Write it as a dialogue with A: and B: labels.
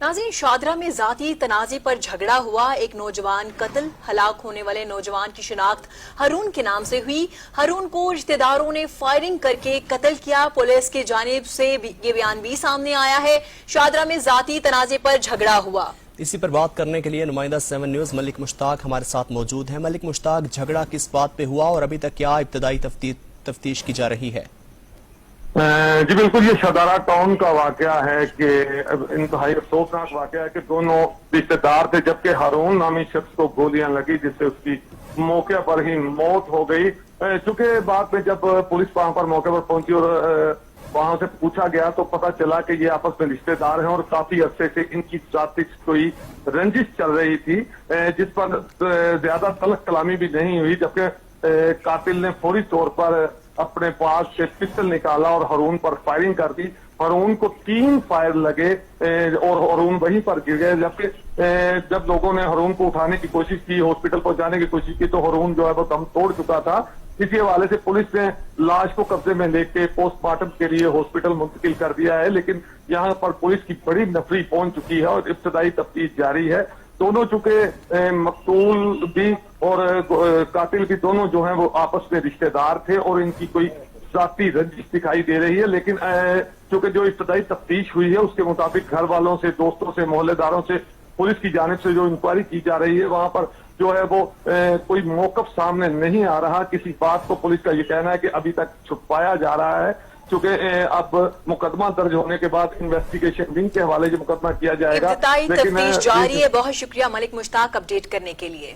A: नाज़रीन, शादरा में ज़ाती तनाज़े पर झगड़ा हुआ, एक नौजवान कत्ल। हलाक होने वाले नौजवान की शिनाख्त हारून के नाम से हुई। हारून को रिश्तेदारों ने फायरिंग करके कत्ल किया। पुलिस की जानिब से ये बयान भी सामने आया है। शादरा में ज़ाती तनाज़े पर झगड़ा हुआ।
B: इसी पर बात करने के लिए नुमाइंदा 7 न्यूज़ मलिक मुश्ताक हमारे साथ मौजूद हैं। मलिक मुश्ताक, झगड़ा किस बात पे हुआ और अभी तक क्या इब्तदाई तफ्तीश की जा रही है?
C: जी बिल्कुल, ये शादारा टाउन का वाकया है कि इंतहाई अफसोसनाक वाकया है कि दोनों रिश्तेदार थे, जबकि हारून नामी शख्स को गोलियां लगी जिससे उसकी मौके पर ही मौत हो गई। चूंकि बाद में जब पुलिस वहां पर मौके पर पहुंची और वहां से पूछा गया तो पता चला कि ये आपस में रिश्तेदार हैं और काफी अरसे से इनकी जाति कोई रंजिश चल रही थी, जिस पर ज्यादा तलख कलामी भी नहीं हुई। जबकि कातिल ने फौरी तौर पर अपने पास से पिस्टल निकाला और हारून पर फायरिंग कर दी। हारून को 3 फायर लगे और हारून वहीं पर गिर गए। जबकि जब लोगों ने हारून को उठाने की कोशिश की, हॉस्पिटल पहुंचाने की कोशिश की, तो हारून जो है वो दम तोड़ चुका था। इसी हवाले से पुलिस ने लाश को कब्जे में लेके पोस्टमार्टम के लिए हॉस्पिटल मुंतकिल कर दिया है। लेकिन यहाँ पर पुलिस की बड़ी नफरी पहुंच चुकी है और इब्तदाई तफ्तीश जारी है। दोनों चूंकि मकतूल भी और कातिल भी दोनों जो हैं वो आपस में रिश्तेदार थे और इनकी कोई जाती रंजिश दिखाई दे रही है। लेकिन चूंकि जो इब्तदाई तफ्तीश हुई है उसके मुताबिक घर वालों से, दोस्तों से, मोहल्लेदारों से पुलिस की जानिब से जो इंक्वायरी की जा रही है, वहां पर जो है वो कोई मौकफ सामने नहीं आ रहा। किसी बात को पुलिस का ये कहना है कि अभी तक छुपाया जा रहा है। चूंकि अब मुकदमा दर्ज होने के बाद इन्वेस्टिगेशन विंग के हवाले से मुकदमा किया जाएगा।
A: इब्तिदाई तफ्तीश जारी है। बहुत शुक्रिया मलिक मुश्ताक अपडेट करने के लिए।